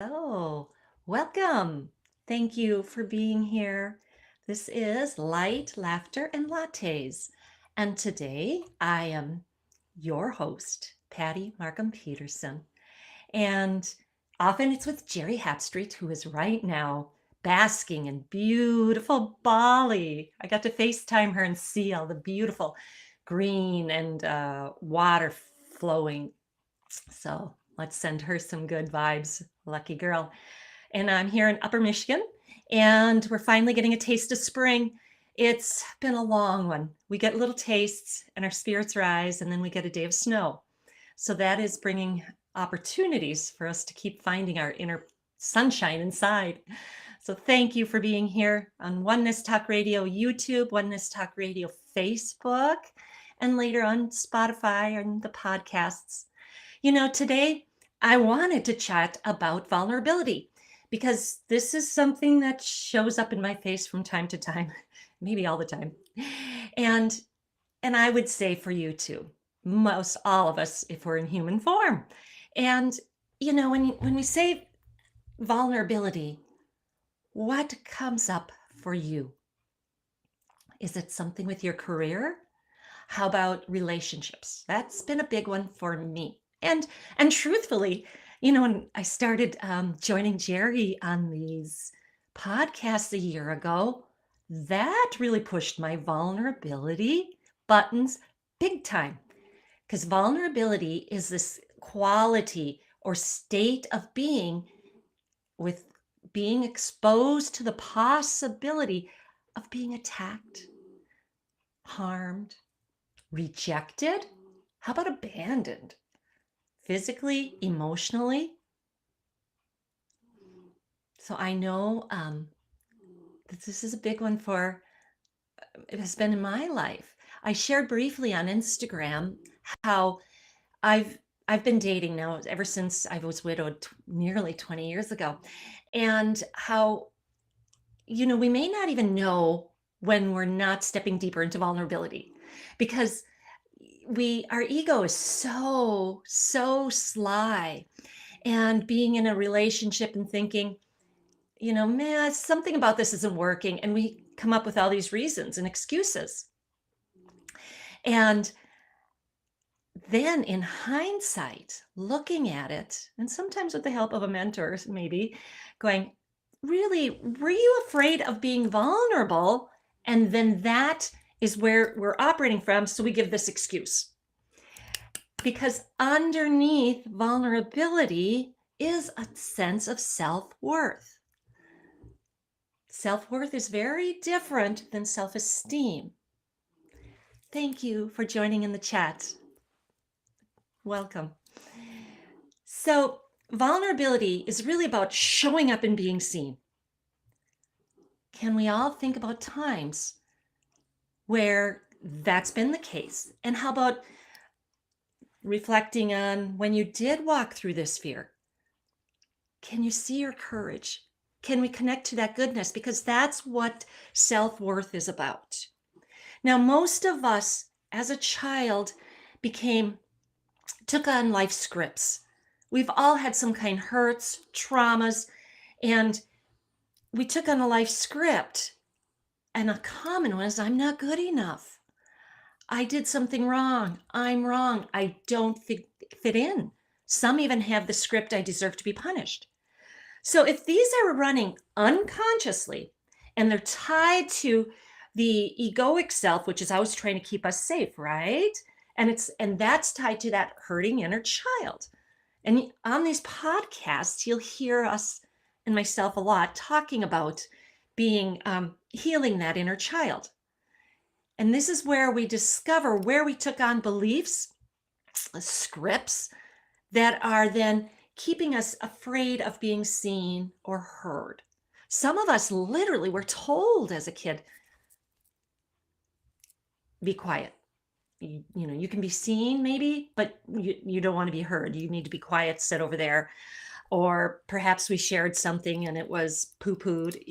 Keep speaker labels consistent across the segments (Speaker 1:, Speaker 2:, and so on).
Speaker 1: Oh, welcome. Thank you for being here. This is Light, Laughter, and Lattes. And today I am your host, Patty Markham Peterson. And often it's with Jerry Hapstreet, who is right now basking in beautiful Bali. I got to FaceTime her and see all the beautiful green and water flowing. So let's send her some good vibes. Lucky girl. And I'm here in Upper Michigan, and we're finally getting a taste of spring. It's been a long one. We get little tastes, and our spirits rise, and then we get a day of snow. So that is bringing opportunities for us to keep finding our inner sunshine inside. So thank you for being here on Oneness Talk Radio YouTube, Oneness Talk Radio Facebook, and later on Spotify and the podcasts. Today I wanted to chat about vulnerability because this is something that shows up in my face from time to time, maybe all the time. And I would say for you too, most all of us if we're in human form. And when we say vulnerability, what comes up for you? Is it something with your career? How about relationships? That's been a big one for me. And truthfully, when I started joining Jerry on these podcasts a year ago, that really pushed my vulnerability buttons big time. Because vulnerability is this quality or state of being with being exposed to the possibility of being attacked, harmed, rejected. How about abandoned? Physically, emotionally. So I know that this is a big one it has been in my life. I shared briefly on Instagram how I've been dating now ever since I was widowed nearly 20 years ago, and how we may not even know when we're not stepping deeper into vulnerability, because our ego is so sly, and being in a relationship and thinking, man, something about this isn't working, and we come up with all these reasons and excuses. And then in hindsight, looking at it, and sometimes with the help of a mentor, maybe going, really, were you afraid of being vulnerable? And then that is where we're operating from. So we give this excuse. Because underneath vulnerability is a sense of self-worth. Self-worth is very different than self-esteem. Thank you for joining in the chat. Welcome. So vulnerability is really about showing up and being seen. Can we all think about times where that's been the case? And how about reflecting on when you did walk through this fear? Can you see your courage? Can we connect to that goodness? Because that's what self-worth is about. Now, most of us as a child took on life scripts. We've all had some kind of hurts, traumas, and we took on a life script. And a common one is, I'm not good enough. I did something wrong. I'm wrong. I don't fit in. Some even have the script, I deserve to be punished. So if these are running unconsciously and they're tied to the egoic self, which is always trying to keep us safe, right? And that's tied to that hurting inner child. And on these podcasts, you'll hear us and myself a lot talking about being healing that inner child. And this is where we discover where we took on beliefs, scripts that are then keeping us afraid of being seen or heard. Some of us literally were told as a kid, be quiet. You can be seen maybe, but you don't want to be heard. You need to be quiet, sit over there. Or perhaps we shared something and it was poo-pooed,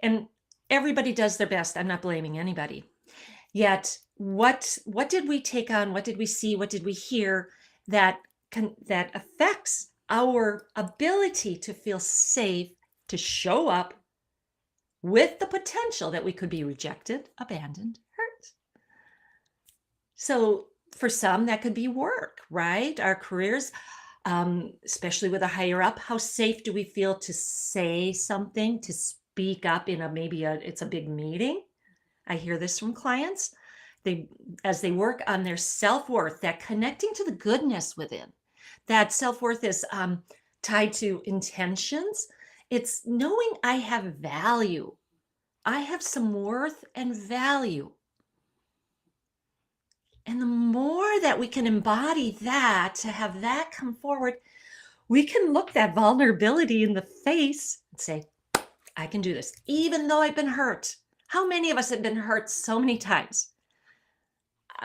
Speaker 1: and everybody does their best. I'm not blaming anybody. Yet, what did we take on? What did we see? What did we hear that affects our ability to feel safe, to show up with the potential that we could be rejected, abandoned, hurt. So for some, that could be work, right? Our careers, especially with a higher up, how safe do we feel to say something, to speak up in it's a big meeting? I hear this from clients. They, as they work on their self-worth, that connecting to the goodness within, that self-worth is tied to intentions. It's knowing I have value. I have some worth and value. And the more that we can embody that, to have that come forward, we can look that vulnerability in the face and say, I can do this, even though I've been hurt. How many of us have been hurt so many times?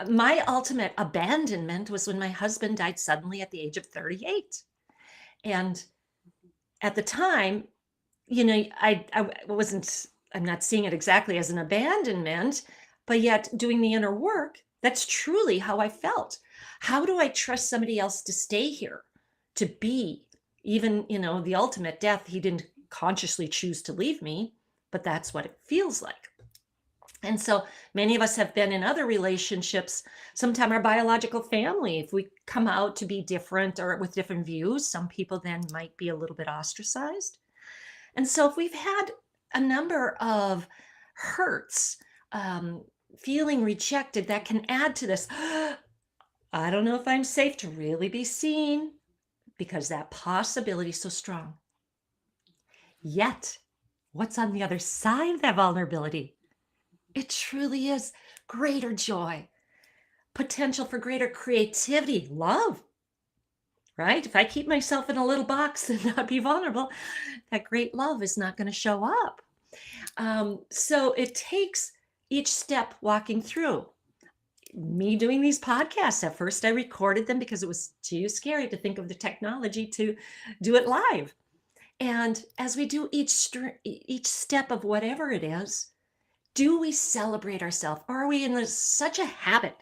Speaker 1: My ultimate abandonment was when my husband died suddenly at the age of 38. And at the time, I'm not seeing it exactly as an abandonment, but yet doing the inner work, that's truly how I felt. How do I trust somebody else to stay here, to be, even, the ultimate death? He didn't consciously choose to leave me, but that's what it feels like. And so many of us have been in other relationships, sometimes our biological family, if we come out to be different or with different views, some people then might be a little bit ostracized. And so if we've had a number of hurts, feeling rejected, that can add to this. I don't know if I'm safe to really be seen, because that possibility is so strong. Yet, what's on the other side of that vulnerability? It truly is greater joy, potential for greater creativity, love, right? If I keep myself in a little box and not be vulnerable, that great love is not going to show up. So it takes each step walking through. Me doing these podcasts, at first I recorded them because it was too scary to think of the technology to do it live. And as we do each step of whatever it is, do we celebrate ourselves? Or are we in such a habit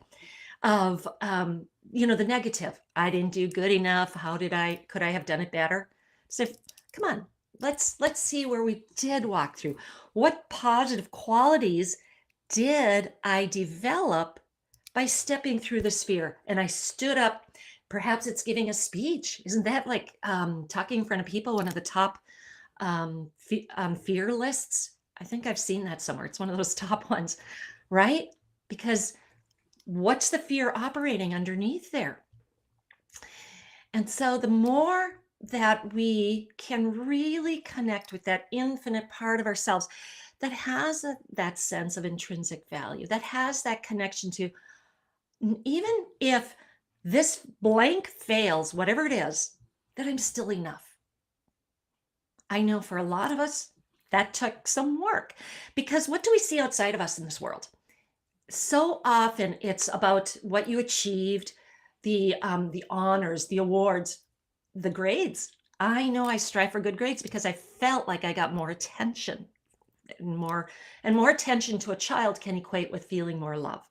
Speaker 1: of, the negative? I didn't do good enough. Could I have done it better? So come on, let's see where we did walk through. What positive qualities did I develop by stepping through the sphere? And I stood up. Perhaps it's giving a speech. Isn't that like talking in front of people, one of the top fear lists? I think I've seen that somewhere. It's one of those top ones, right? Because what's the fear operating underneath there? And so the more that we can really connect with that infinite part of ourselves that has that sense of intrinsic value, that has that connection to, even if this blank fails, whatever it is, that I'm still enough. I know for a lot of us, that took some work, because what do we see outside of us in this world? So often it's about what you achieved, the honors, the awards, the grades. I know I strive for good grades because I felt like I got more attention, and more attention to a child can equate with feeling more love.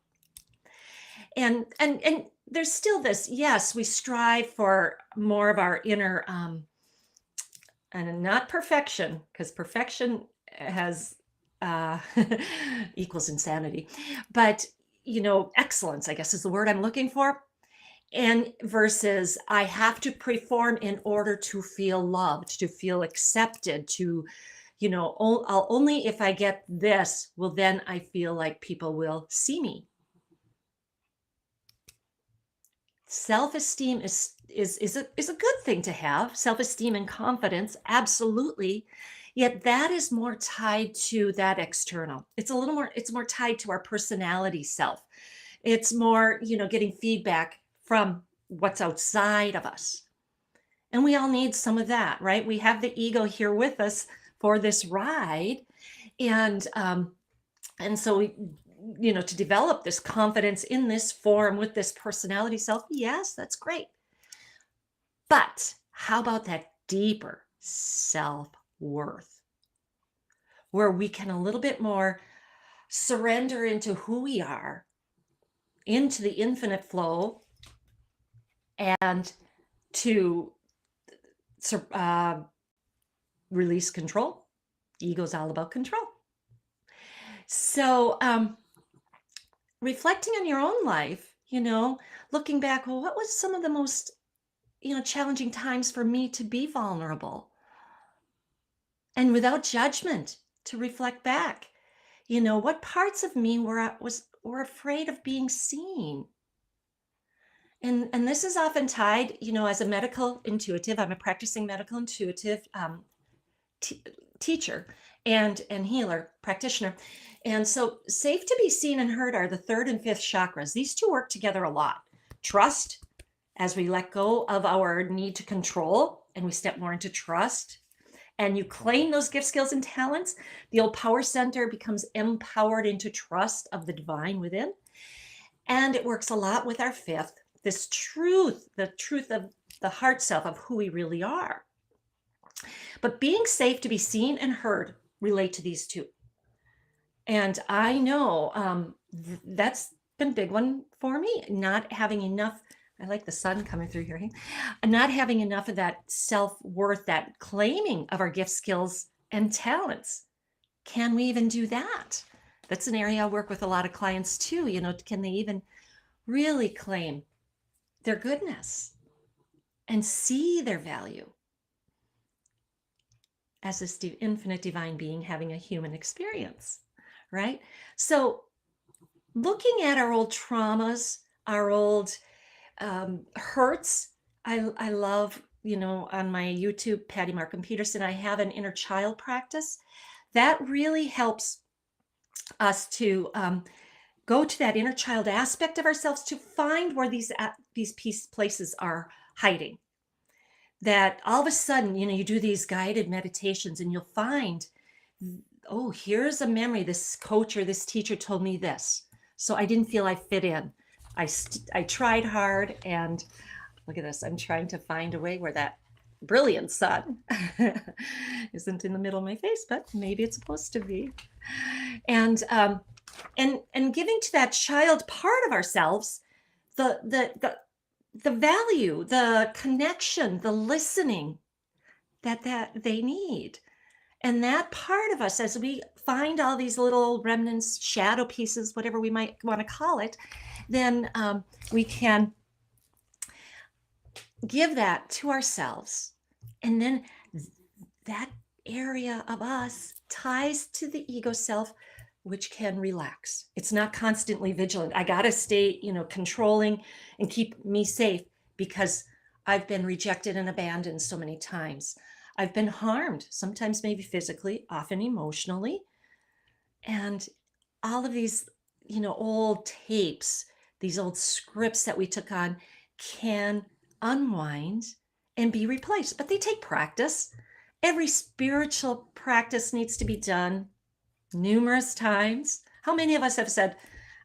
Speaker 1: And there's still this, yes, we strive for more of our inner, and not perfection, because perfection has equals insanity, but excellence, I guess, is the word I'm looking for. And versus I have to perform in order to feel loved, to feel accepted, to, I'll only if I get this, well, then I feel like people will see me. Self-esteem is a good thing to have. Self-esteem and confidence, absolutely. Yet that is more tied to that external. It's more tied to our personality self. It's more, getting feedback from what's outside of us. And we all need some of that, right? We have the ego here with us for this ride. And so we, to develop this confidence in this form with this personality self, yes, that's great. But how about that deeper self-worth, where we can a little bit more surrender into who we are, into the infinite flow, and to release control. Ego's all about control. So reflecting on your own life, looking back, well, what was some of the most, challenging times for me to be vulnerable? And without judgment, to reflect back, what parts of me were afraid of being seen? And this is often tied, as a medical intuitive. I'm a practicing medical intuitive t- teacher and healer practitioner. And so safe to be seen and heard are the third and fifth chakras. These two work together a lot. Trust, as we let go of our need to control and we step more into trust, and you claim those gifts, skills, and talents, the old power center becomes empowered into trust of the divine within. And it works a lot with our fifth, this truth, the truth of the heart self of who we really are. But being safe to be seen and heard relate to these two. And I know that's been a big one for me, not having enough. I like the sun coming through here. Not having enough of that self-worth, that claiming of our gifts, skills, and talents. Can we even do that? That's an area I work with a lot of clients too. Can they even really claim their goodness and see their value as this infinite divine being having a human experience, right? So looking at our old traumas, our old hurts. I love, on my YouTube, Patty Markham Peterson, I have an inner child practice that really helps us to go to that inner child aspect of ourselves to find where these places are hiding. That all of a sudden, you do these guided meditations and you'll find, oh, here's a memory. This coach or this teacher told me this. So I didn't feel I fit in. I tried hard, and look at this. I'm trying to find a way where that brilliant sun isn't in the middle of my face, but maybe it's supposed to be. And giving to that child part of ourselves the value, the connection, the listening that they need. And that part of us, as we find all these little remnants, shadow pieces, whatever we might want to call it, then we can give that to ourselves. And then that area of us ties to the ego self, which can relax. It's not constantly vigilant. I got to stay, controlling and keep me safe because I've been rejected and abandoned so many times. I've been harmed, sometimes maybe physically, often emotionally. And all of these, old tapes, these old scripts that we took on can unwind and be replaced, but they take practice. Every spiritual practice needs to be done numerous times. How many of us have said,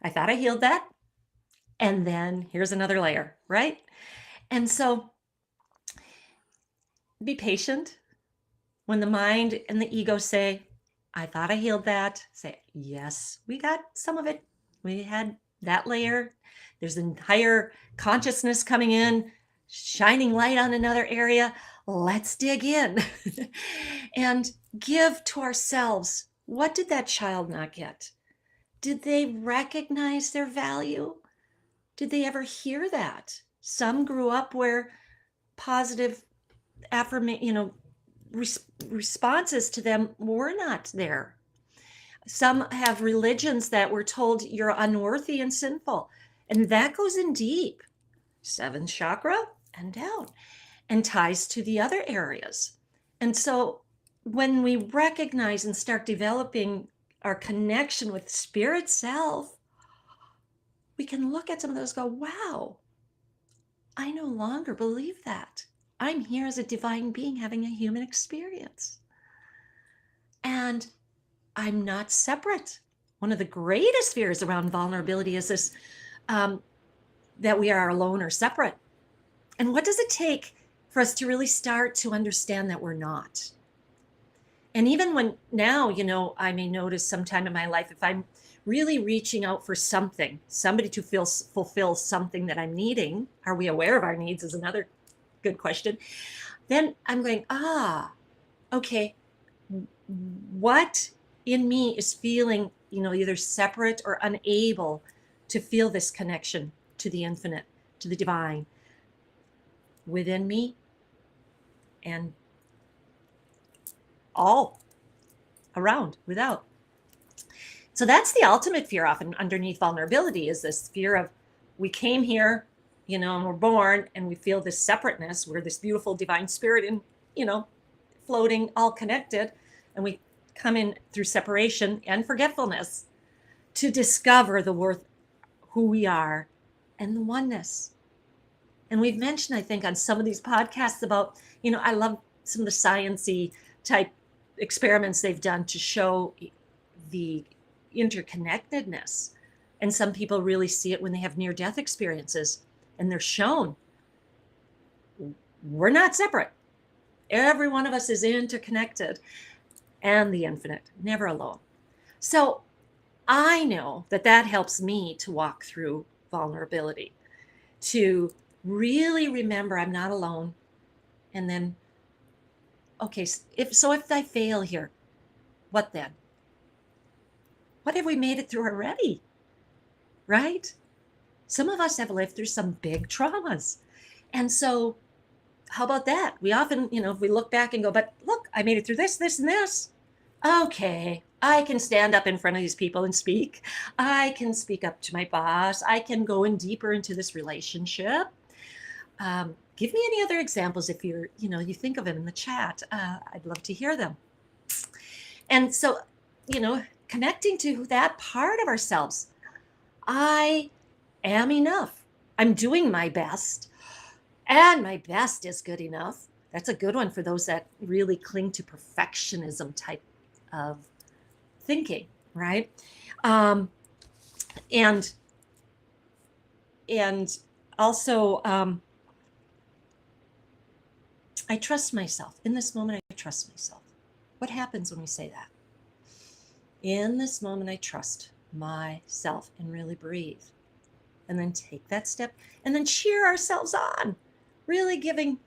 Speaker 1: I thought I healed that, and then here's another layer, right? And so be patient. When the mind and the ego say, I thought I healed that, say, yes, we got some of it. We had that layer. There's a higher consciousness coming in, shining light on another area. Let's dig in and give to ourselves. What did that child not get? Did they recognize their value? Did they ever hear that? Some grew up where positive affirmation, responses to them were not there. Some have religions that were told you're unworthy and sinful, and that goes in deep, seventh chakra and down, and ties to the other areas. And so when we recognize and start developing our connection with spirit self, we can look at some of those and go, wow, I no longer believe that. I'm here as a divine being having a human experience. And I'm not separate. One of the greatest fears around vulnerability is this, that we are alone or separate. And what does it take for us to really start to understand that we're not? And even when now, I may notice sometime in my life, if I'm really reaching out for something, somebody to fulfill something that I'm needing, are we aware of our needs is another good question. then I'm going, okay, what in me is feeling, either separate or unable to feel this connection to the infinite, to the divine within me and all around without. So that's the ultimate fear often underneath vulnerability, is this fear of, we came here, and we're born and we feel this separateness. We're this beautiful divine spirit and, floating, all connected. And we come in through separation and forgetfulness to discover the worth, who we are, and the oneness. And we've mentioned, I think, on some of these podcasts about, I love some of the sciencey type experiments they've done to show the interconnectedness. And some people really see it when they have near-death experiences, and they're shown we're not separate. Every one of us is interconnected, and the infinite, never alone. So I know that helps me to walk through vulnerability, to really remember I'm not alone. And then, okay, if I fail here, what then? What have we made it through already? Right? Some of us have lived through some big traumas. And so how about that? We often, if we look back and go, but look, I made it through this, this, and this. Okay, I can stand up in front of these people and speak. I can speak up to my boss. I can go in deeper into this relationship. Give me any other examples if you think of them in the chat. I'd love to hear them. And so, connecting to that part of ourselves. I am enough. I'm doing my best. And my best is good enough. That's a good one for those that really cling to perfectionism type of thinking, right? And also, I trust myself. In this moment, I trust myself. What happens when we say that? In this moment, I trust myself, and really breathe. And then take that step and then cheer ourselves on. Really giving,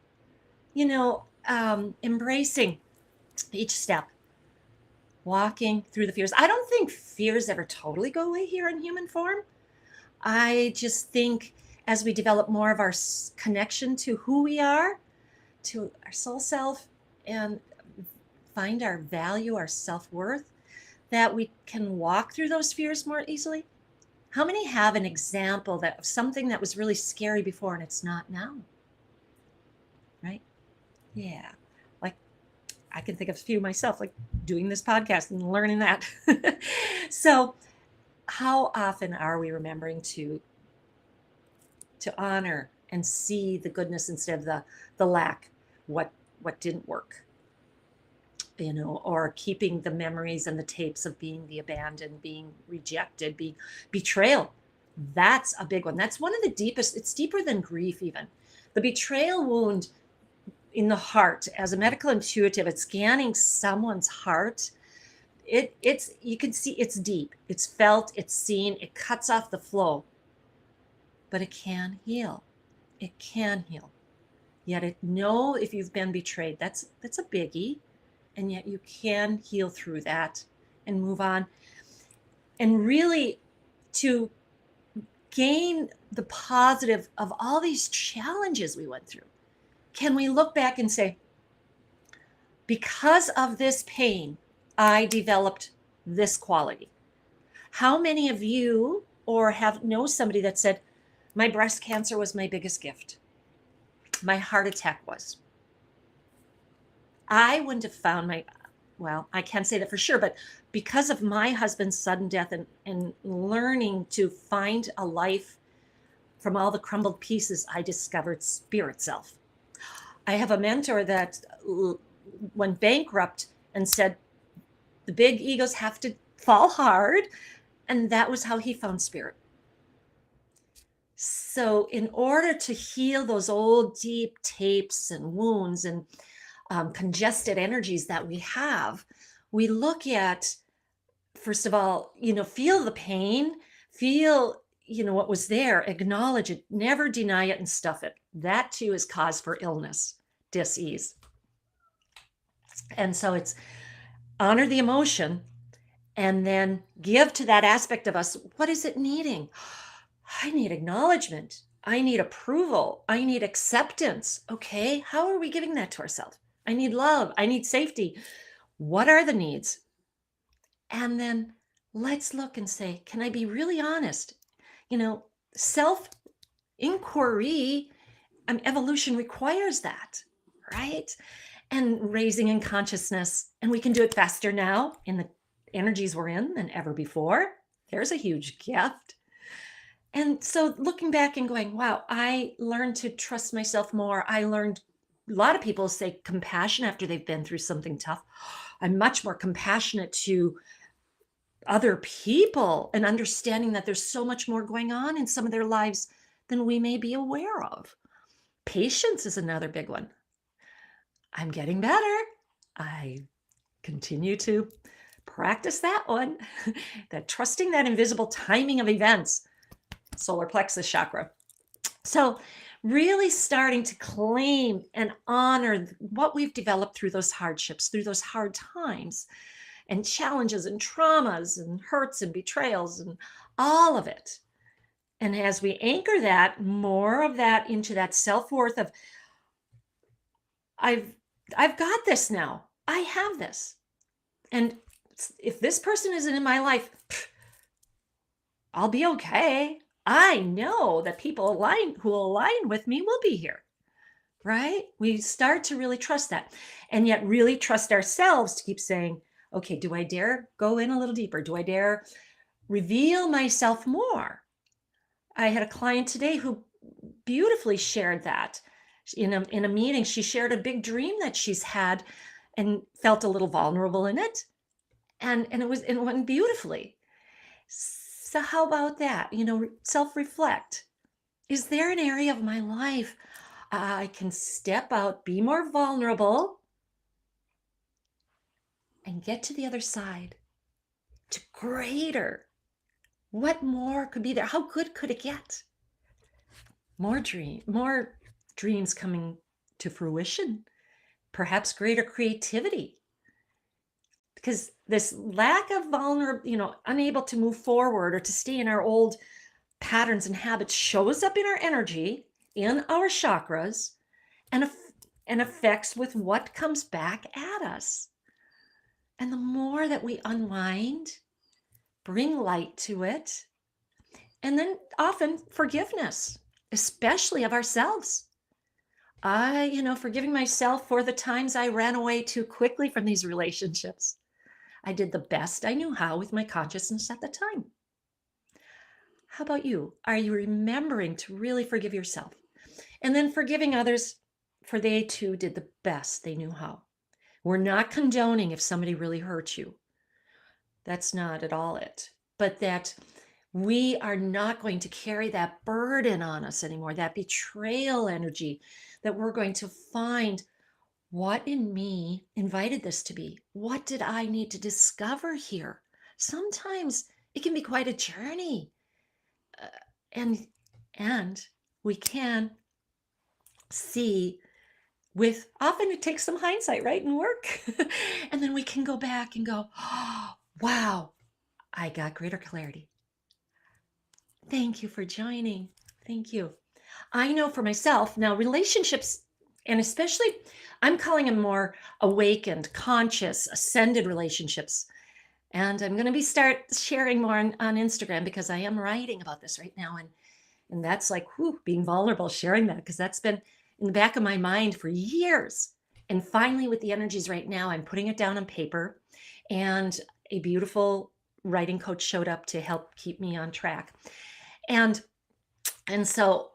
Speaker 1: embracing each step, walking through the fears. I don't think fears ever totally go away here in human form. I just think as we develop more of our connection to who we are, to our soul self, and find our value, our self-worth, that we can walk through those fears more easily. How many have an example of something that was really scary before and it's not now? Right? Yeah. Like, I can think of a few myself, like doing this podcast and learning that. So how often are we remembering to honor and see the goodness instead of the lack, what didn't work, or keeping the memories and the tapes of being the abandoned, being rejected, being betrayal. That's a big one. That's one of the deepest. It's deeper than grief even. The betrayal wound in the heart, as a medical intuitive, it's scanning someone's heart. It's you can see it's deep, it's felt, it's seen, it cuts off the flow, but it can heal. It can heal. Yet if you've been betrayed, that's a biggie, and yet you can heal through that and move on, and really to gain the positive of all these challenges we went through. Can we look back and say, because of this pain, I developed this quality? How many of you know somebody that said, my breast cancer was my biggest gift? My heart attack was. I wouldn't have found I can't say that for sure, but because of my husband's sudden death and learning to find a life from all the crumbled pieces, I discovered spirit self. I have a mentor that went bankrupt and said, the big egos have to fall hard. And that was how he found spirit. So in order to heal those old deep tapes and wounds and congested energies that we have, we look at, first of all, feel the pain, feel, what was there, acknowledge it, never deny it and stuff it. That too is cause for illness. dis-ease. And so it's honor the emotion and then give to that aspect of us. What is it needing? I need acknowledgement. I need approval. I need acceptance. Okay, how are we giving that to ourselves? I need love. I need safety. What are the needs? And then let's look and say, can I be really honest? Self inquiry, evolution requires that, right? And raising in consciousness. And we can do it faster now in the energies we're in than ever before. There's a huge gift. And so looking back and going, wow, I learned to trust myself more. I learned, a lot of people say compassion after they've been through something tough. I'm much more compassionate to other people and understanding that there's so much more going on in some of their lives than we may be aware of. Patience is another big one. I'm getting better. I continue to practice that one, that trusting that invisible timing of events, solar plexus chakra. So really starting to claim and honor what we've developed through those hardships, through those hard times and challenges and traumas and hurts and betrayals and all of it. And as we anchor that, more of that into that self-worth of, I've got this now. I have this. And if this person isn't in my life, I'll be okay. I know that people who align with me will be here, right? We start to really trust that, and yet really trust ourselves to keep saying, okay, do I dare go in a little deeper? Do I dare reveal myself more? I had a client today who beautifully shared that in a meeting. She shared a big dream that she's had and felt a little vulnerable in it. And it went beautifully. So how about that? Self-reflect. Is there an area of my life I can step out, be more vulnerable, and get to the other side, to greater? What more could be there? How good could it get? More dreams coming to fruition, perhaps greater creativity. Because this lack of unable to move forward or to stay in our old patterns and habits shows up in our energy, in our chakras, and affects with what comes back at us. And the more that we unwind, bring light to it, and then often forgiveness, especially of ourselves. Forgiving myself for the times I ran away too quickly from these relationships. I did the best I knew how with my consciousness at the time. How about you? Are you remembering to really forgive yourself? And then forgiving others, for they too did the best they knew how. We're not condoning if somebody really hurt you. That's not at all it. But that we are not going to carry that burden on us anymore, that betrayal energy, that we're going to find what in me invited this to be. What did I need to discover here? Sometimes it can be quite a journey. And we can see often it takes some hindsight, right, and work. And then we can go back and go, oh, wow, I got greater clarity. Thank you for joining. Thank you. I know for myself now, relationships, and especially I'm calling them more awakened, conscious, ascended relationships. And I'm going to start sharing more on Instagram because I am writing about this right now. And that's like, being vulnerable, sharing that, because that's been in the back of my mind for years. And finally, with the energies right now, I'm putting it down on paper, and a beautiful writing coach showed up to help keep me on track. And so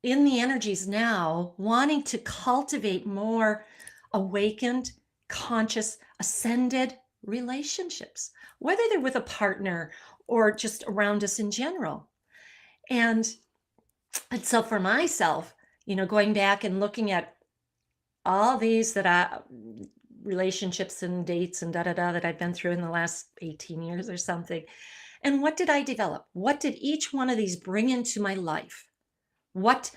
Speaker 1: in the energies now, wanting to cultivate more awakened, conscious, ascended relationships, whether they're with a partner or just around us in general. And so for myself, going back and looking at all these relationships and dates and that I've been through in the last 18 years or something. And what did I develop? What did each one of these bring into my life? What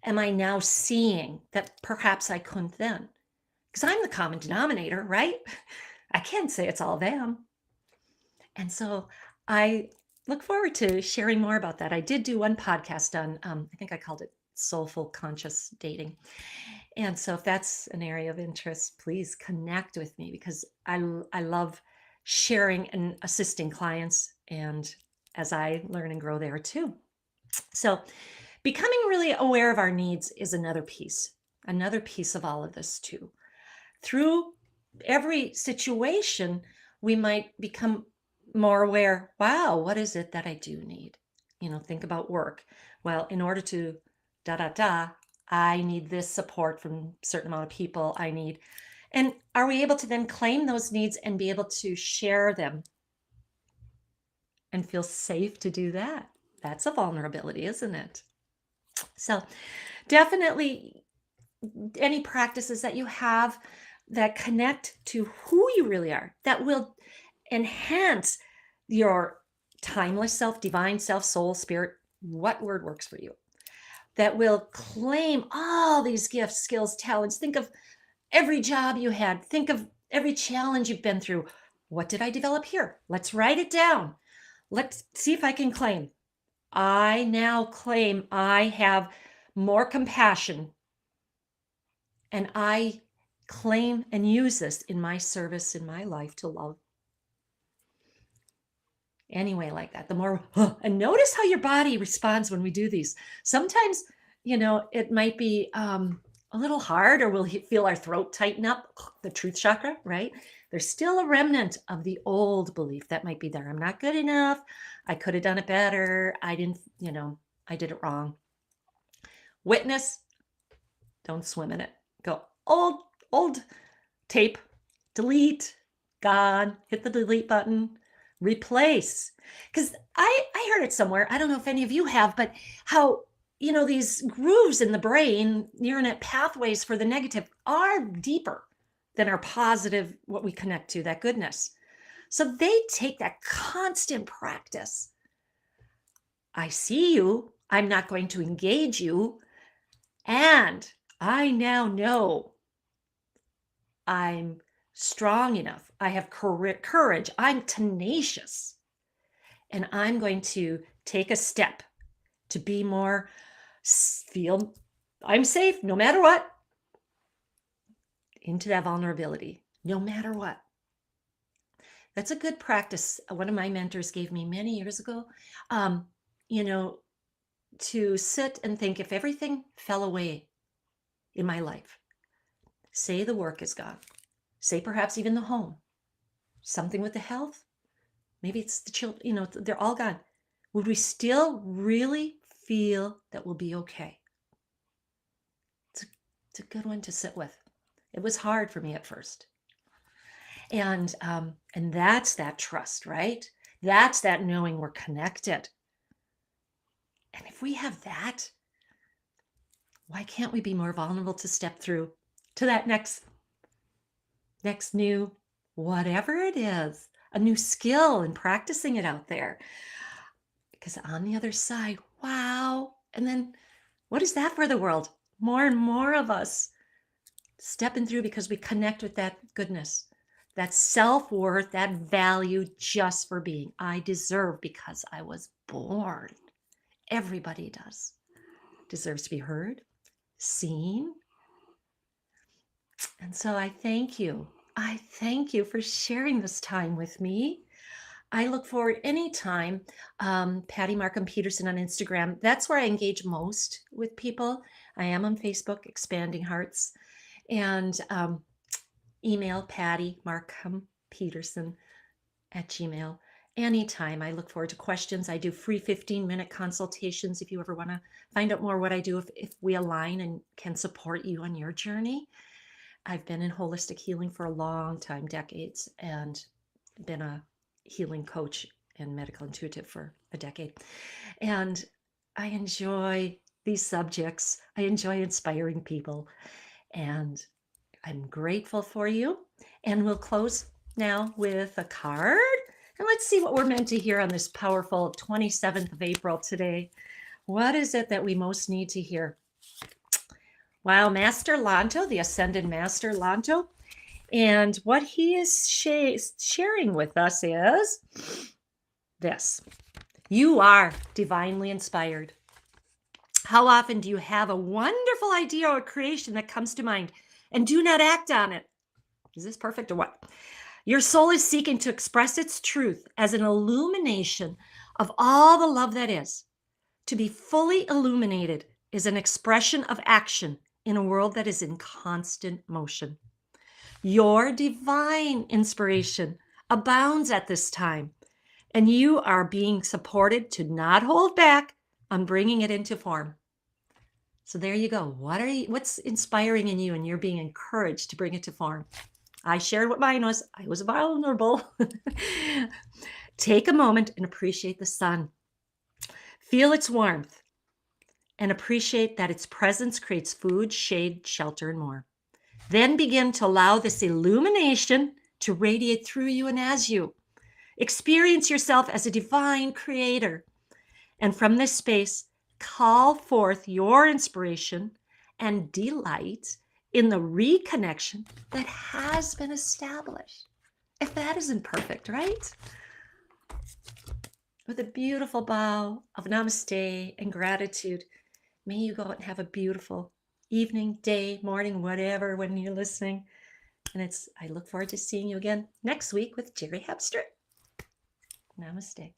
Speaker 1: am I now seeing that perhaps I couldn't then? Because I'm the common denominator, right? I can't say it's all them. And so I look forward to sharing more about that. I did do one podcast on, I think I called it Soulful Conscious Dating. And so if that's an area of interest, please connect with me, because I love sharing and assisting clients, and as I learn and grow there too. So becoming really aware of our needs is another piece of all of this too. Through every situation, we might become more aware. Wow, what is it that I do need? Think about work. Well, in order to I need this support from a certain amount of people. And are we able to then claim those needs and be able to share them and feel safe to do that? That's a vulnerability, isn't it? So definitely any practices that you have that connect to who you really are, that will enhance your timeless self, divine self, soul, spirit, what word works for you, that will claim all these gifts, skills, talents. Think of every job you had. Think of every challenge you've been through. What did I develop here? Let's write it down. Let's see if I can claim. I now claim I have more compassion, and I claim and use this in my service, in my life, to love. Anyway, like that, the more, and notice how your body responds when we do these. Sometimes, it might be a little hard, or we'll feel our throat tighten up, the truth chakra, right? There's still a remnant of the old belief that might be there. I'm not good enough. I could have done it better. I didn't, I did it wrong. Witness, don't swim in it. Go old tape, delete, gone, hit the delete button, replace. Because I heard it somewhere, I don't know if any of you have, but how, these grooves in the brain, neural net pathways for the negative are deeper than our positive, what we connect to, that goodness. So they take that constant practice. I see you, I'm not going to engage you, and I now know I'm strong enough. I have courage. I'm tenacious. And I'm going to take a step to be more, feel I'm safe no matter what, into that vulnerability, no matter what. That's a good practice. One of my mentors gave me many years ago, to sit and think, if everything fell away in my life, say the work is gone, say perhaps even the home, something with the health, maybe it's the children, they're all gone. Would we still really feel that we'll be okay? It's a good one to sit with. It was hard for me at first. And that's that trust, right? That's that knowing we're connected. And if we have that, why can't we be more vulnerable to step through to that next new, whatever it is, a new skill, and practicing it out there? Because on the other side, wow. And then what is that for the world? More and more of us stepping through because we connect with that goodness, that self-worth, that value just for being. I deserve because I was born. Everybody deserves to be heard, seen. And so I thank you. I thank you for sharing this time with me. I look forward anytime. Patty Markham Peterson on Instagram. That's where I engage most with people. I am on Facebook, Expanding Hearts. And email Patty Markham Peterson at Gmail. Anytime. I look forward to questions. I do free 15-minute consultations if you ever want to find out more what I do, if we align and can support you on your journey. I've been in holistic healing for a long time, decades, and been a healing coach and medical intuitive for a decade. And I enjoy these subjects. I enjoy inspiring people. And I'm grateful for you. And we'll close now with a card. And let's see what we're meant to hear on this powerful 27th of April today. What is it that we most need to hear? Wow, Master Lanto, the Ascended Master Lanto. And what he is sharing with us is this. You are divinely inspired. How often do you have a wonderful idea or creation that comes to mind and do not act on it? Is this perfect or what? Your soul is seeking to express its truth as an illumination of all the love that is. To be fully illuminated is an expression of action in a world that is in constant motion. Your divine inspiration abounds at this time, and you are being supported to not hold back on bringing it into form. So there you go. What's inspiring in you, and you're being encouraged to bring it to form? I shared what mine was. I was vulnerable. Take a moment and appreciate the sun. Feel its warmth and appreciate that its presence creates food, shade, shelter, and more. Then begin to allow this illumination to radiate through you and as you. Experience yourself as a divine creator. And from this space, call forth your inspiration and delight in the reconnection that has been established. If that isn't perfect, right? With a beautiful bow of namaste and gratitude, may you go out and have a beautiful evening, day, morning, whatever, when you're listening. And I look forward to seeing you again next week with Jerry Hepster. Namaste.